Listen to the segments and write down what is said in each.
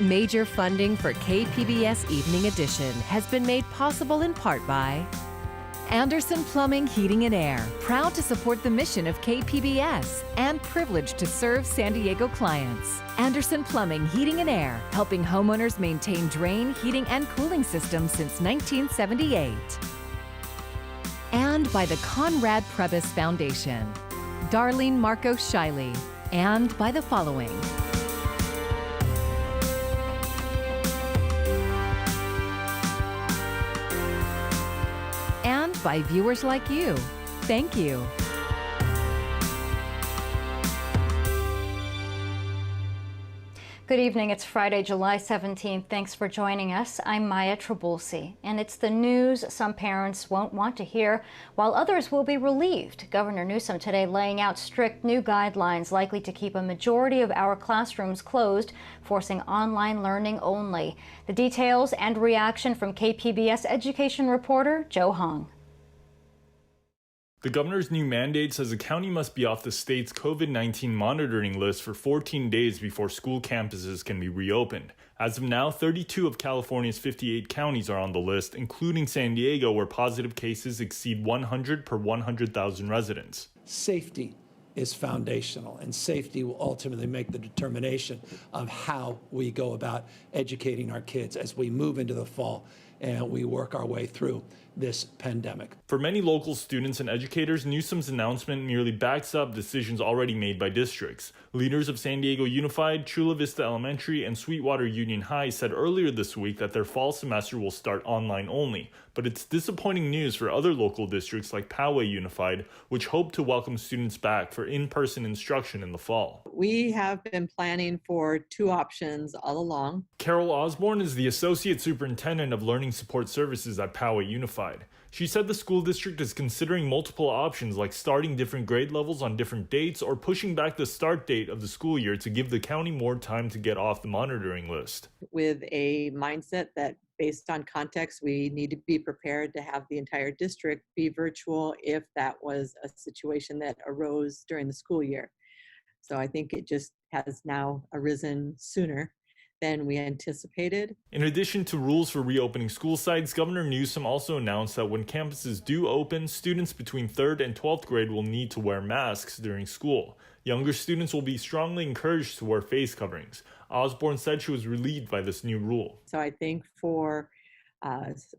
Major funding for KPBS Evening Edition has been made possible in part by Anderson Plumbing, Heating and Air, proud to support the mission of KPBS and privileged to serve San Diego clients. Anderson Plumbing, Heating and Air, helping homeowners maintain drain, heating, and cooling systems since 1978. And by the Conrad Prebys Foundation, Darlene Marco Shiley, and by the following. And by viewers like you. Thank you. Good evening. It's Friday, July 17th. Thanks for joining us. I'm Maya Trabulsi, and it's the news some parents won't want to hear, while others will be relieved. Governor Newsom today laying out strict new guidelines likely to keep a majority of our classrooms closed, forcing online learning only. The details and reaction from KPBS education reporter Joe Hong. The governor's new mandate says a county must be off the state's COVID-19 monitoring list for 14 days before school campuses can be reopened. As of now, 32 of California's 58 counties are on the list, including San Diego, where positive cases exceed 100 per 100,000 residents. Safety is foundational, and safety will ultimately make the determination of how we go about educating our kids as we move into the fall and we work our way through this pandemic. For many local students and educators, Newsom's announcement merely backs up decisions already made by districts. Leaders of San Diego Unified, Chula Vista Elementary, and Sweetwater Union High said earlier this week that their fall semester will start online only. But it's disappointing news for other local districts like Poway Unified, which hope to welcome students back for in-person instruction in the fall. We have been planning for two options all along. Carol Osborne is the Associate Superintendent of Learning Support Services at Poway Unified. She said the school district is considering multiple options like starting different grade levels on different dates or pushing back the start date of the school year to give the county more time to get off the monitoring list. With a mindset that based on context, we need to be prepared to have the entire district be virtual if that was a situation that arose during the school year. So I think it just has now arisen sooner than we anticipated. In addition to rules for reopening school sites, Governor Newsom also announced that when campuses do open, students between 3rd and 12th grade will need to wear masks during school. Younger students will be strongly encouraged to wear face coverings. Osborne said she was relieved by this new rule. So I think for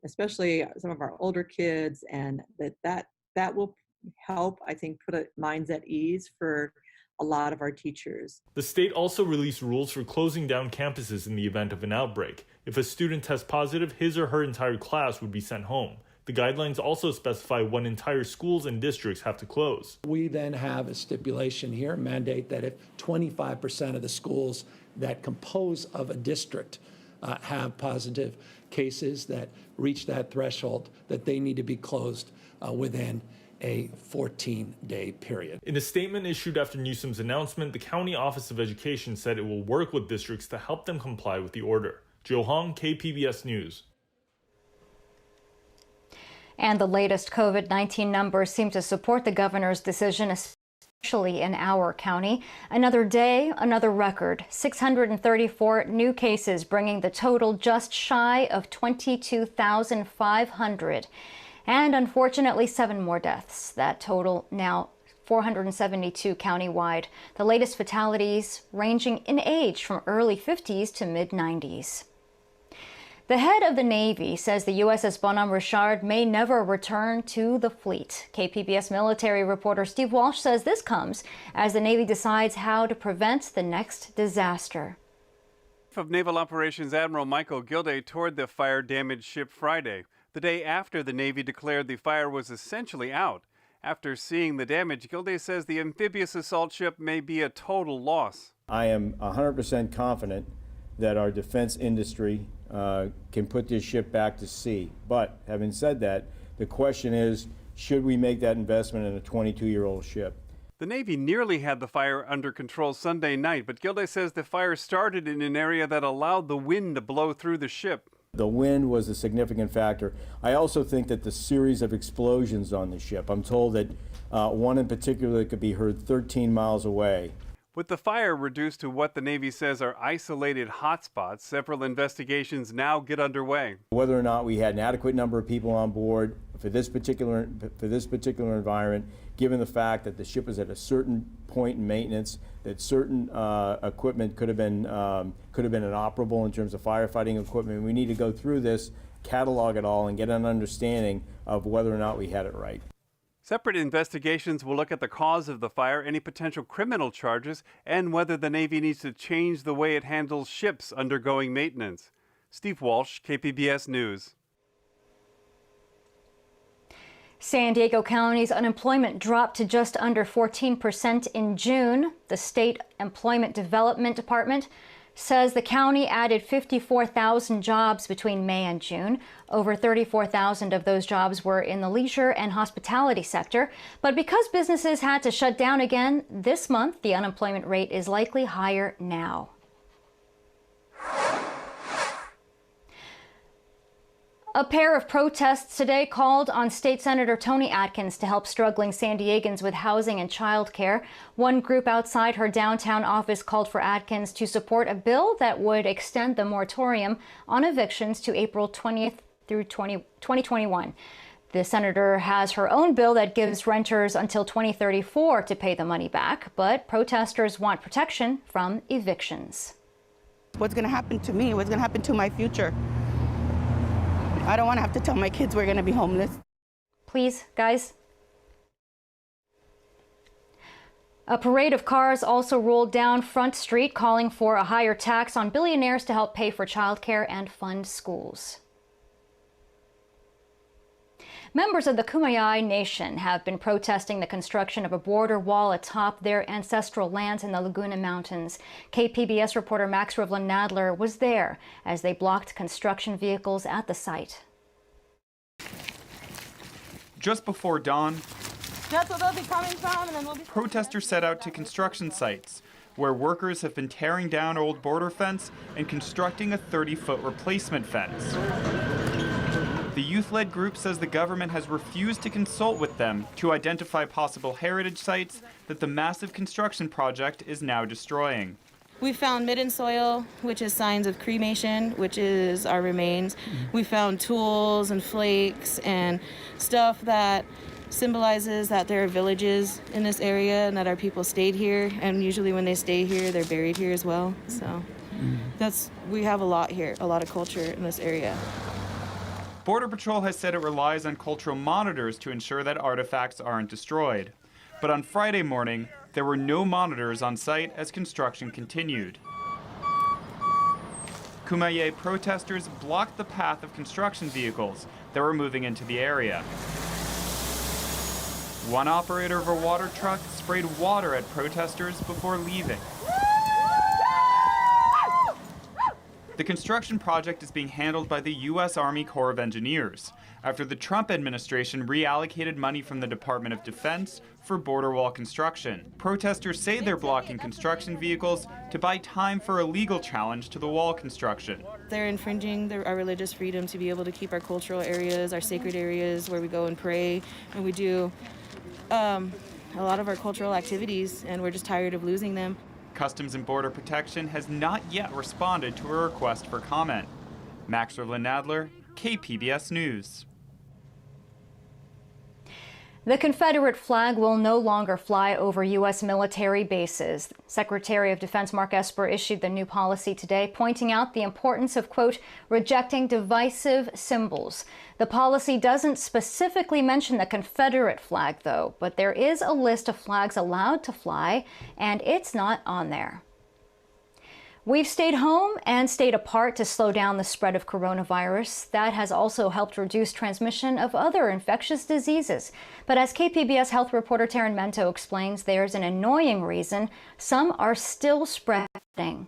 especially some of our older kids, and that will help, I think, put minds at ease for a lot of our teachers. The state also released rules for closing down campuses in the event of an outbreak. If a student tests positive, his or her entire class would be sent home. The guidelines also specify when entire schools and districts have to close. We then have a stipulation here, mandate that if 25% of the schools that compose of a district have positive cases that reach that threshold, that they need to be closed within a 14-day period. In a statement issued after Newsom's announcement, the County Office of Education said it will work with districts to help them comply with the order. Joe Hong, KPBS News. And the latest COVID-19 numbers seem to support the governor's decision, especially in our county. Another day, another record. 634 new cases, bringing the total just shy of 22,500. And unfortunately, 7 more deaths. That total now 472 countywide. The latest fatalities ranging in age from early 50s to mid-90s. The head of the Navy says the USS Bonhomme Richard may never return to the fleet. KPBS military reporter Steve Walsh says this comes as the Navy decides how to prevent the next disaster. Of Naval Operations Admiral Michael Gilday toured the fire-damaged ship Friday, the day after the Navy declared the fire was essentially out. After seeing the damage, Gilday says the amphibious assault ship may be a total loss. I am 100% confident that our defense industry can put this ship back to sea. But having said that, the question is, should we make that investment in a 22-year-old ship? The Navy nearly had the fire under control Sunday night, but Gilday says the fire started in an area that allowed the wind to blow through the ship. The wind was a significant factor. I also think that the series of explosions on the ship, I'm told that one in particular could be heard 13 miles away. With the fire reduced to what the Navy says are isolated hotspots, several investigations now get underway. Whether or not we had an adequate number of people on board for this particular environment, given the fact that the ship was at a certain point in maintenance, that certain equipment could have been inoperable in terms of firefighting equipment. We need to go through this, catalog it all, and get an understanding of whether or not we had it right. Separate investigations will look at the cause of the fire, any potential criminal charges, and whether the Navy needs to change the way it handles ships undergoing maintenance. Steve Walsh, KPBS News. San Diego County's unemployment dropped to just under 14% in June. The State Employment Development Department says the county added 54,000 jobs between May and June. Over 34,000 of those jobs were in the leisure and hospitality sector. But because businesses had to shut down again this month, the unemployment rate is likely higher now. A pair of protests today called on State Senator Toni Atkins to help struggling San Diegans with housing and childcare. One group outside her downtown office called for Atkins to support a bill that would extend the moratorium on evictions to April 20th through 2021. The senator has her own bill that gives renters until 2034 to pay the money back, but protesters want protection from evictions. What's going to happen to me? What's going to happen to my future? I don't want to have to tell my kids we're going to be homeless. Please, guys. A parade of cars also rolled down Front Street, calling for a higher tax on billionaires to help pay for childcare and fund schools. Members of the Komaya Nation have been protesting the construction of a border wall atop their ancestral lands in the Laguna Mountains. KPBS reporter Max Rivlin-Nadler was there as they blocked construction vehicles at the site. Just before dawn, That's where they'll be coming from, and then we'll be... protesters set out to construction sites where workers have been tearing down old border fence and constructing a 30-foot replacement fence. The youth-led group says the government has refused to consult with them to identify possible heritage sites that the massive construction project is now destroying. We found midden soil, which is signs of cremation, which is our remains. We found tools and flakes and stuff that symbolizes that there are villages in this area and that our people stayed here. And usually when they stay here, they're buried here as well. So we have a lot here, a lot of culture in this area. Border Patrol has said it relies on cultural monitors to ensure that artifacts aren't destroyed. But on Friday morning, there were no monitors on site as construction continued. Komaya protesters blocked the path of construction vehicles that were moving into the area. One operator of a water truck sprayed water at protesters before leaving. The construction project is being handled by the U.S. Army Corps of Engineers after the Trump administration reallocated money from the Department of Defense for border wall construction. Protesters say they're blocking construction vehicles to buy time for a legal challenge to the wall construction. They're infringing our religious freedom to be able to keep our cultural areas, our sacred areas where we go and pray, and we do a lot of our cultural activities, and we're just tired of losing them. Customs and Border Protection has not yet responded to a request for comment. Max Rivlin-Nadler, KPBS News. The Confederate flag will no longer fly over U.S. military bases. Secretary of Defense Mark Esper issued the new policy today, pointing out the importance of, quote, rejecting divisive symbols. The policy doesn't specifically mention the Confederate flag, though, but there is a list of flags allowed to fly, and it's not on there. We've stayed home and stayed apart to slow down the spread of coronavirus. That has also helped reduce transmission of other infectious diseases. But as KPBS health reporter Taryn Mento explains, there's an annoying reason some are still spreading.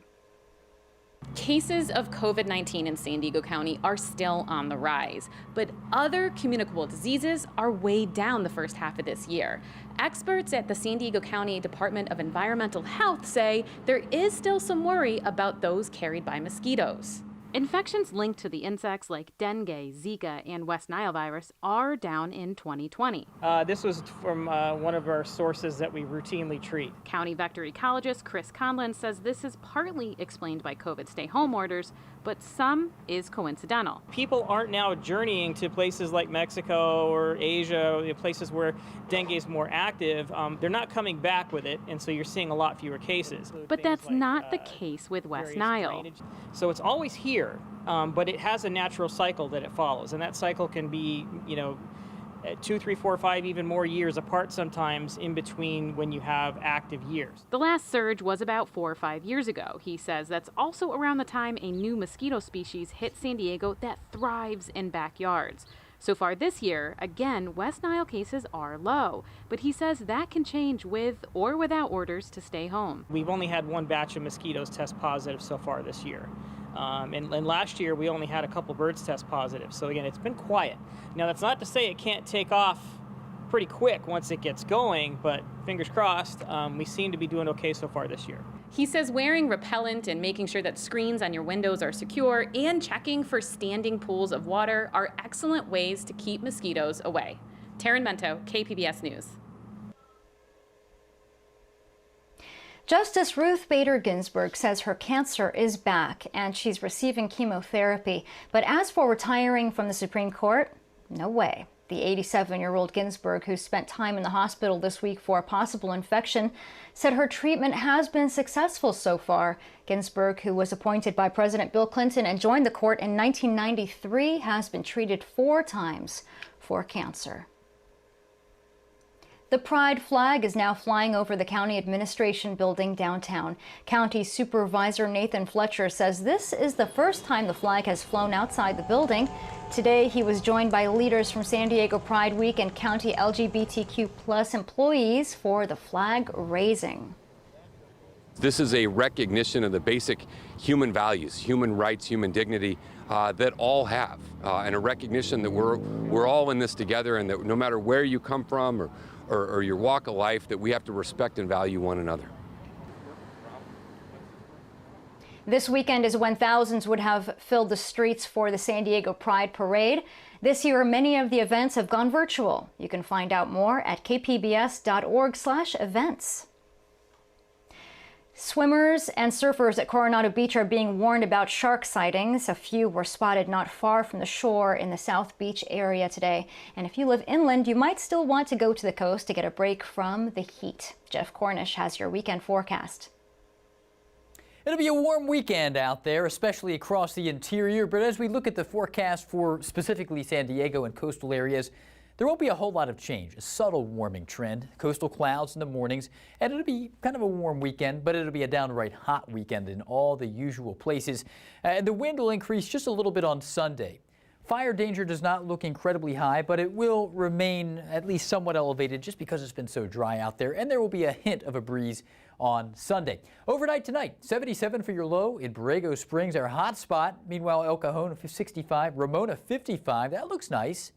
Cases of COVID-19 in San Diego County are still on the rise, but other communicable diseases are way down the first half of this year. Experts at the San Diego County Department of Environmental Health say there is still some worry about those carried by mosquitoes. Infections linked to the insects like dengue, Zika, and West Nile virus are down in 2020. This was from one of our sources that we routinely treat. County vector ecologist Chris Conlon says this is partly explained by COVID stay-home orders, but some is coincidental. People aren't now journeying to places like Mexico or Asia, places where dengue is more active. They're not coming back with it, and so you're seeing a lot fewer cases. But that's not the case with West Nile. So it's always here, but it has a natural cycle that it follows, and that cycle can be, 2, 3, 4, 5, even more years apart sometimes in between when you have active years. The last surge was about 4 or 5 years ago. He says that's also around the time a new mosquito species hit San Diego that thrives in backyards. So far this year, again, West Nile cases are low, but he says that can change with or without orders to stay home. We've only had one batch of mosquitoes test positive so far this year. And last year, we only had a couple birds test positive. So again, it's been quiet. Now, that's not to say it can't take off pretty quick once it gets going, but fingers crossed, we seem to be doing okay so far this year. He says wearing repellent and making sure that screens on your windows are secure and checking for standing pools of water are excellent ways to keep mosquitoes away. Taryn Mento, KPBS News. Justice Ruth Bader Ginsburg says her cancer is back and she's receiving chemotherapy. But as for retiring from the Supreme Court, no way. The 87-year-old Ginsburg, who spent time in the hospital this week for a possible infection, said her treatment has been successful so far. Ginsburg, who was appointed by President Bill Clinton and joined the court in 1993, has been treated 4 times for cancer. The pride flag is now flying over the county administration building downtown. County Supervisor Nathan Fletcher says this is the first time the flag has flown outside the building. Today, he was joined by leaders from San Diego Pride Week and county LGBTQ+ employees for the flag raising. This is a recognition of the basic human values, human rights, human dignity that all have, and a recognition that we're all in this together, and that no matter where you come from or your walk of life, that we have to respect and value one another. This weekend is when thousands would have filled the streets for the San Diego Pride Parade. This year, many of the events have gone virtual. You can find out more at kpbs.org/events. Swimmers and surfers at Coronado Beach are being warned about shark sightings. A few were spotted not far from the shore in the South Beach area today. And if you live inland, you might still want to go to the coast to get a break from the heat. Jeff Cornish has your weekend forecast. It'll be a warm weekend out there, especially across the interior. But as we look at the forecast for specifically San Diego and coastal areas, there won't be a whole lot of change. A subtle warming trend, coastal clouds in the mornings, and it'll be kind of a warm weekend, but it'll be a downright hot weekend in all the usual places. And the wind will increase just a little bit on Sunday. Fire danger does not look incredibly high, but it will remain at least somewhat elevated just because it's been so dry out there, and there will be a hint of a breeze on Sunday. Overnight tonight, 77 for your low in Borrego Springs, our hot spot. Meanwhile, El Cajon 65, Ramona 55. That looks nice.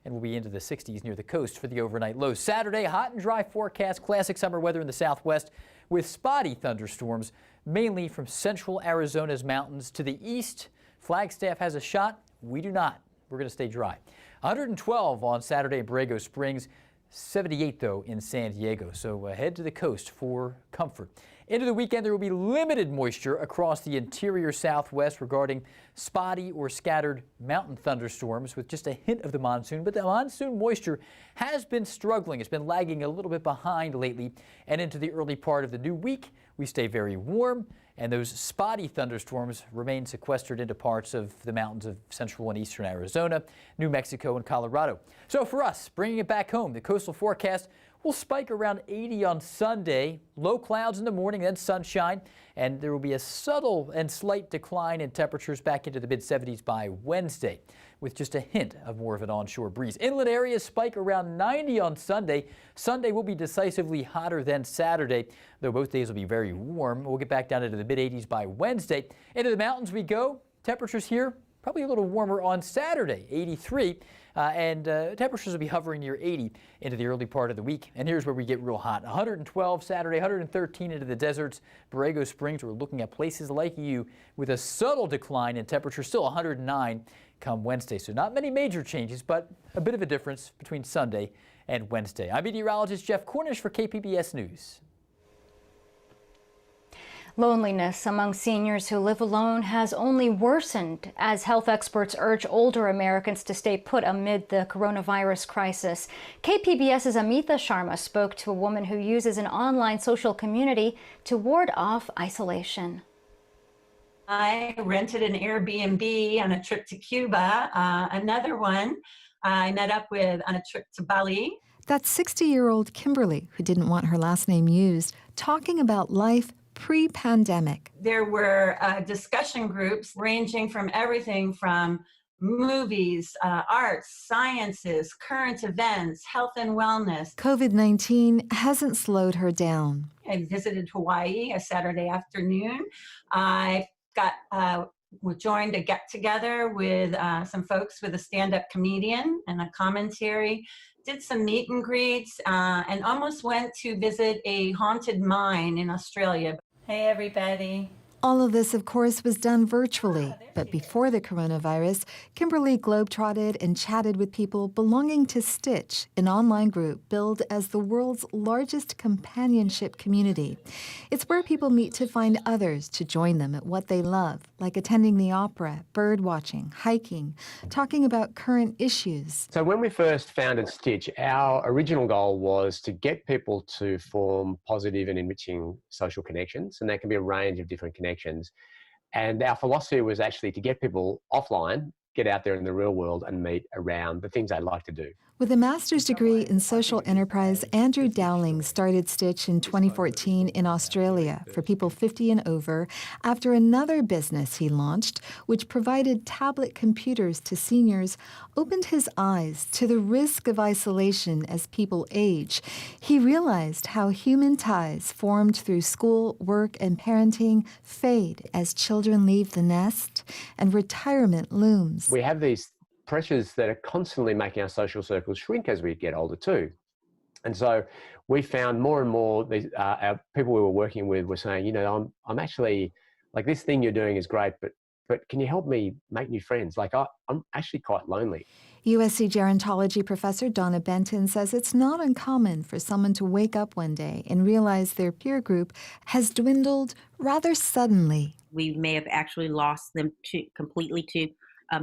And we'll be into the 60s near the coast for the overnight lows. Saturday, hot and dry forecast, classic summer weather in the southwest with spotty thunderstorms, mainly from central Arizona's mountains to the east. Flagstaff has a shot. We do not. We're going to stay dry. 112 on Saturday in Borrego Springs, 78 though in San Diego. So head to the coast for comfort. Into the weekend, there will be limited moisture across the interior southwest regarding spotty or scattered mountain thunderstorms with just a hint of the monsoon. But the monsoon moisture has been struggling. It's been lagging a little bit behind lately. And into the early part of the new week, we stay very warm. And those spotty thunderstorms remain sequestered into parts of the mountains of central and eastern Arizona, New Mexico, and Colorado. So for us, bringing it back home, the coastal forecast will spike around 80 on Sunday. Low clouds in the morning, then sunshine, and there will be a subtle and slight decline in temperatures back into the mid-70s by Wednesday, with just a hint of more of an onshore breeze. Inland areas spike around 90 on Sunday. Sunday will be decisively hotter than Saturday, though both days will be very warm. We'll get back down into the mid-80s by Wednesday. Into the mountains we go. Temperatures here Probably a little warmer on Saturday, 83, and temperatures will be hovering near 80 into the early part of the week. And here's where we get real hot. 112 Saturday, 113 into the deserts, Borrego Springs. We're looking at places like you with a subtle decline in temperature, still 109 come Wednesday. So not many major changes, but a bit of a difference between Sunday and Wednesday. I'm meteorologist Jeff Cornish for KPBS News. Loneliness among seniors who live alone has only worsened as health experts urge older Americans to stay put amid the coronavirus crisis. KPBS's Amita Sharma spoke to a woman who uses an online social community to ward off isolation. I rented an Airbnb on a trip to Cuba. Another one I met up with on a trip to Bali. That's 60-year-old Kimberly, who didn't want her last name used, talking about life pre-pandemic. There were discussion groups ranging from everything from movies, arts, sciences, current events, health and wellness. COVID-19 hasn't slowed her down. I visited Hawaii a Saturday afternoon. I joined a get-together with some folks with a stand-up comedian and a commentary. Did some meet and greets, and almost went to visit a haunted mine in Australia. Hey, everybody. All of this, of course, was done virtually. But before the coronavirus, Kimberly globetrotted and chatted with people belonging to Stitch, an online group billed as the world's largest companionship community. It's where people meet to find others to join them at what they love, like attending the opera, bird watching, hiking, talking about current issues. So when we first founded Stitch, our original goal was to get people to form positive and enriching social connections, and that can be a range of different connections. And our philosophy was actually to get people offline, get out there in the real world and meet around the things they like to do. With a master's degree in social enterprise, Andrew Dowling started Stitch in 2014 in Australia for people 50 and over after another business he launched, which provided tablet computers to seniors, opened his eyes to the risk of isolation as people age. He realized how human ties formed through school, work, and parenting fade as children leave the nest and retirement looms. We have these pressures that are constantly making our social circles shrink as we get older too. And so we found more and more our people we were working with were saying, you know, I'm actually, like, this thing you're doing is great, but can you help me make new friends? Like, I'm actually quite lonely. USC gerontology professor Donna Benton says it's not uncommon for someone to wake up one day and realize their peer group has dwindled rather suddenly. We may have actually lost them completely to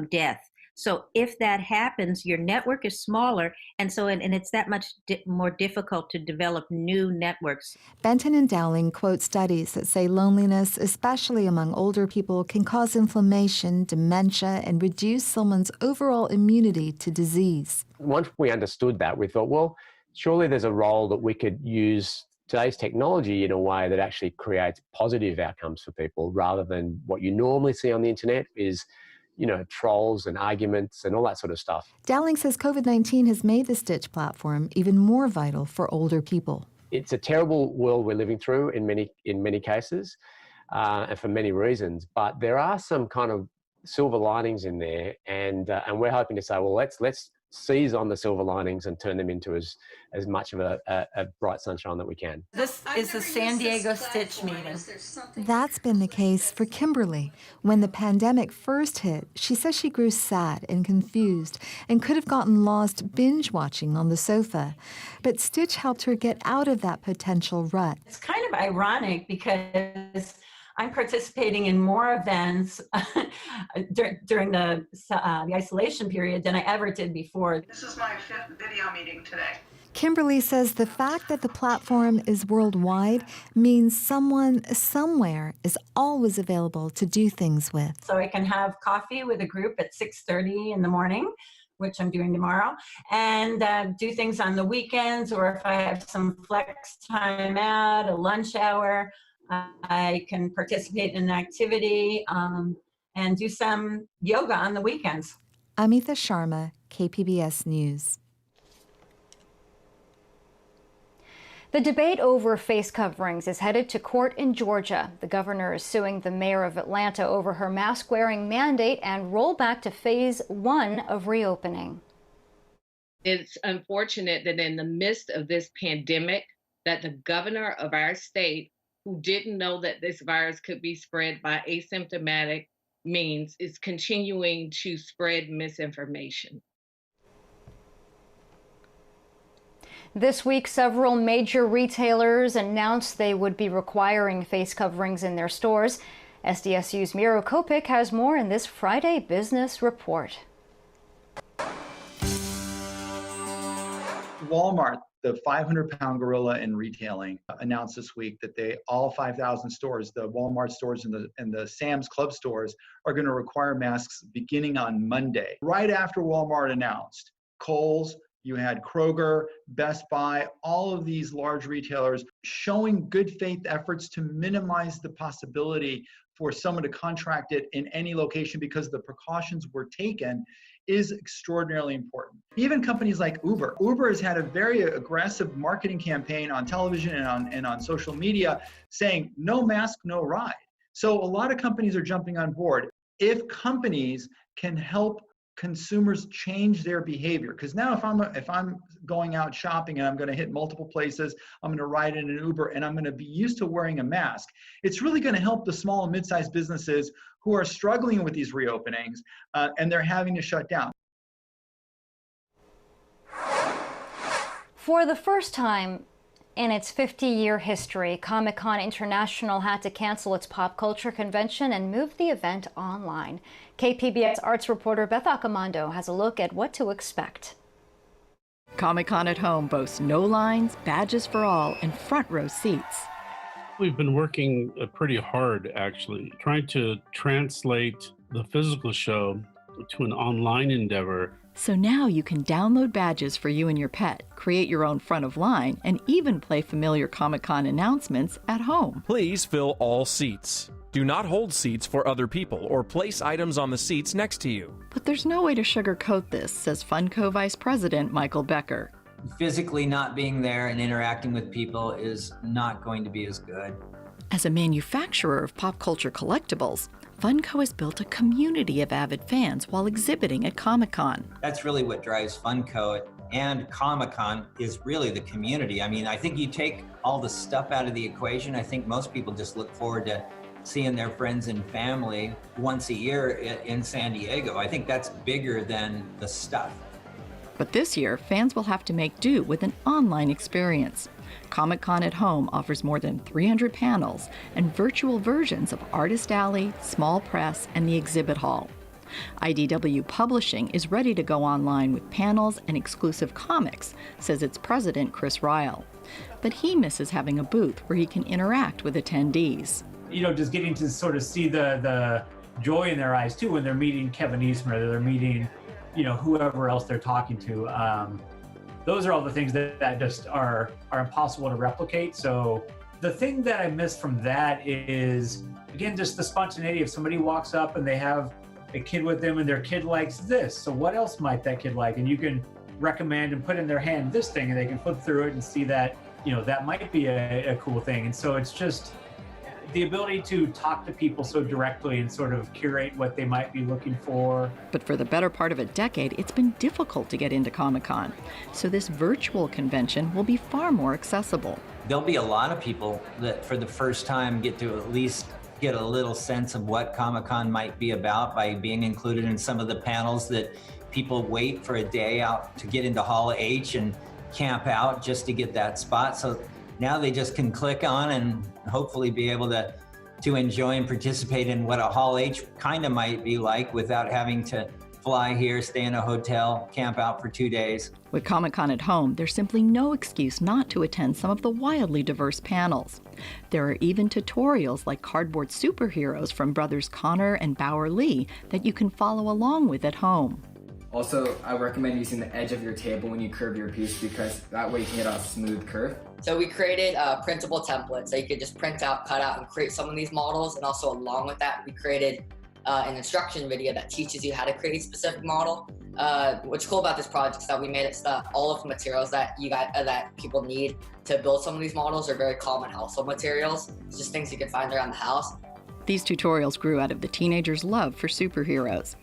death. So if that happens, your network is smaller, and it's that much more difficult to develop new networks. Benton and Dowling quote studies that say loneliness, especially among older people, can cause inflammation, dementia, and reduce someone's overall immunity to disease. Once we understood that, we thought, well, surely there's a role that we could use today's technology in a way that actually creates positive outcomes for people, rather than what you normally see on the internet is, you know, trolls and arguments and all that sort of stuff. Dowling says COVID-19 has made the Stitch platform even more vital for older people. It's a terrible world we're living through in many cases, and for many reasons. But there are some kind of silver linings in there, and we're hoping to say, well, let's seize on the silver linings and turn them into as much of a bright sunshine that we can. This is the San Diego Stitch meeting. That's been the case for Kimberly. When the pandemic first hit, she says she grew sad and confused and could have gotten lost binge watching on the sofa. But Stitch helped her get out of that potential rut. It's kind of ironic because I'm participating in more events during the isolation period than I ever did before. This is my 5th video meeting today. Kimberly says the fact that the platform is worldwide means someone somewhere is always available to do things with. So I can have coffee with a group at 6:30 in the morning, which I'm doing tomorrow, and do things on the weekends, or if I have some flex time out, a lunch hour, I can participate in an activity and do some yoga on the weekends. Amita Sharma, KPBS News. The debate over face coverings is headed to court in Georgia. The governor is suing the mayor of Atlanta over her mask-wearing mandate and rollback to phase 1 of reopening. It's unfortunate that in the midst of this pandemic, that the governor of our state, who didn't know that this virus could be spread by asymptomatic means, is continuing to spread misinformation. This week, several major retailers announced they would be requiring face coverings in their stores. SDSU's Miro Kopik has more in this Friday Business Report. Walmart, the 500-pound gorilla in retailing, announced this week that all 5,000 stores, the Walmart stores and the Sam's Club stores, are going to require masks beginning on Monday. Right after Walmart announced, Kohl's, you had Kroger, Best Buy, all of these large retailers showing good faith efforts to minimize the possibility for someone to contract it in any location because the precautions were taken is extraordinarily important. Even companies like Uber. Uber has had a very aggressive marketing campaign on television and on social media saying no mask, no ride. So a lot of companies are jumping on board. If companies can help consumers change their behavior, because now if I'm going out shopping and I'm going to hit multiple places, I'm going to ride in an Uber and I'm going to be used to wearing a mask, it's really going to help the small and mid-sized businesses who are struggling with these reopenings and they're having to shut down. For the first time in its 50-year history, Comic-Con International had to cancel its pop culture convention and move the event online. KPBS arts reporter Beth Accomando has a look at what to expect. Comic-Con at Home boasts no lines, badges for all, and front row seats. We've been working pretty hard, actually, trying to translate the physical show to an online endeavor. So now you can download badges for you and your pet, create your own front of line, and even play familiar Comic-Con announcements at home. Please fill all seats. Do not hold seats for other people or place items on the seats next to you. But there's no way to sugarcoat this, says Funko Vice President Michael Becker. Physically not being there and interacting with people is not going to be as good. As a manufacturer of pop culture collectibles, Funko has built a community of avid fans while exhibiting at Comic-Con. That's really what drives Funko and Comic-Con is really the community. I mean, I think you take all the stuff out of the equation. I think most people just look forward to seeing their friends and family once a year in San Diego. I think that's bigger than the stuff. But this year, fans will have to make do with an online experience. Comic-Con at Home offers more than 300 panels and virtual versions of Artist Alley, Small Press, and the Exhibit Hall. IDW Publishing is ready to go online with panels and exclusive comics, says its president, Chris Ryle. But he misses having a booth where he can interact with attendees. You know, just getting to sort of see the joy in their eyes, too, when they're meeting Kevin Eastman or they're meeting, you know, whoever else they're talking to. Those are all the things that just are impossible to replicate. So the thing that I miss from that is, again, just the spontaneity. If somebody walks up and they have a kid with them and their kid likes this, so what else might that kid like? And you can recommend and put in their hand this thing and they can flip through it and see that, you know, that might be a cool thing. And so it's just the ability to talk to people so directly and sort of curate what they might be looking for. But for the better part of a decade, it's been difficult to get into Comic-Con. So this virtual convention will be far more accessible. There'll be a lot of people that for the first time get to at least get a little sense of what Comic-Con might be about by being included in some of the panels that people wait for a day out to get into Hall H and camp out just to get that spot. So now they just can click on and hopefully be able to enjoy and participate in what a Hall H kind of might be like without having to fly here, stay in a hotel, camp out for 2 days. With Comic-Con at Home, there's simply no excuse not to attend some of the wildly diverse panels. There are even tutorials like cardboard superheroes from brothers Connor and Bauer Lee that you can follow along with at home. Also, I recommend using the edge of your table when you curve your piece because that way you can get a smooth curve. So we created printable templates that you could just print out, cut out, and create some of these models. And also along with that, we created an instruction video that teaches you how to create a specific model. What's cool about this project is that we made it so that all of the materials that that people need to build some of these models are very common household materials. It's just things you can find around the house. These tutorials grew out of the teenagers' love for superheroes.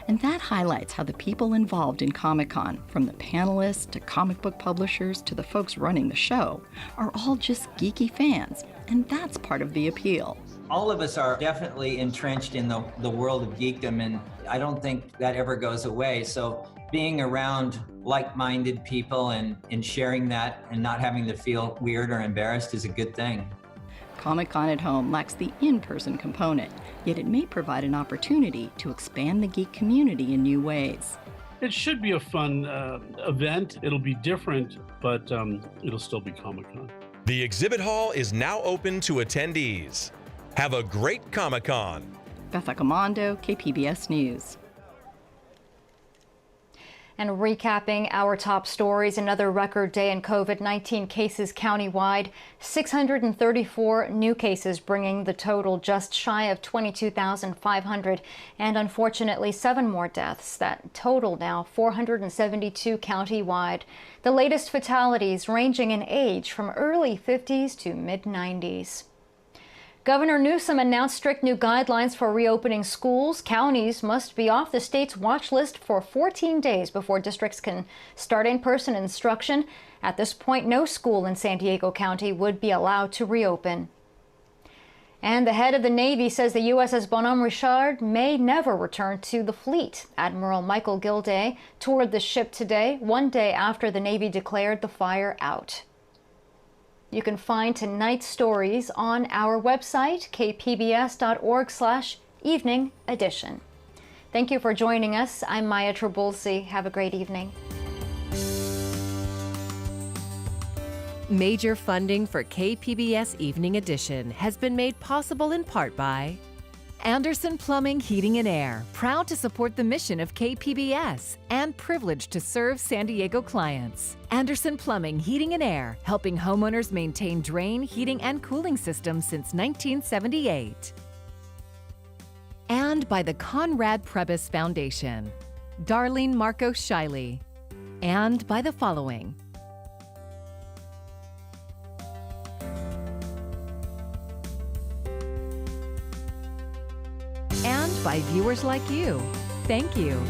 And that highlights how the people involved in Comic-Con, from the panelists to comic book publishers to the folks running the show, are all just geeky fans. And that's part of the appeal. All of us are definitely entrenched in the world of geekdom, and I don't think that ever goes away. So being around like-minded people and sharing that and not having to feel weird or embarrassed is a good thing. Comic-Con at Home lacks the in-person component, yet it may provide an opportunity to expand the geek community in new ways. It should be a fun event. It'll be different, but it'll still be Comic-Con. The exhibit hall is now open to attendees. Have a great Comic-Con. Beth Accomando, KPBS News. And recapping our top stories, another record day in COVID-19 cases countywide, 634 new cases, bringing the total just shy of 22,500, and unfortunately 7 more deaths. That total now 472 countywide. The latest fatalities ranging in age from early 50s to mid-90s. Governor Newsom announced strict new guidelines for reopening schools. Counties must be off the state's watch list for 14 days before districts can start in-person instruction. At this point, no school in San Diego County would be allowed to reopen. And the head of the Navy says the USS Bonhomme Richard may never return to the fleet. Admiral Michael Gilday toured the ship today, one day after the Navy declared the fire out. You can find tonight's stories on our website, kpbs.org/evening edition. Thank you for joining us. I'm Maya Trabulsi. Have a great evening. Major funding for KPBS Evening Edition has been made possible in part by Anderson Plumbing, Heating and Air, proud to support the mission of KPBS and privileged to serve San Diego clients. Anderson Plumbing, Heating and Air, helping homeowners maintain drain, heating, and cooling systems since 1978. And by the Conrad Prebys Foundation, Darlene Marco Shiley. And by the following: and by viewers like you. Thank you.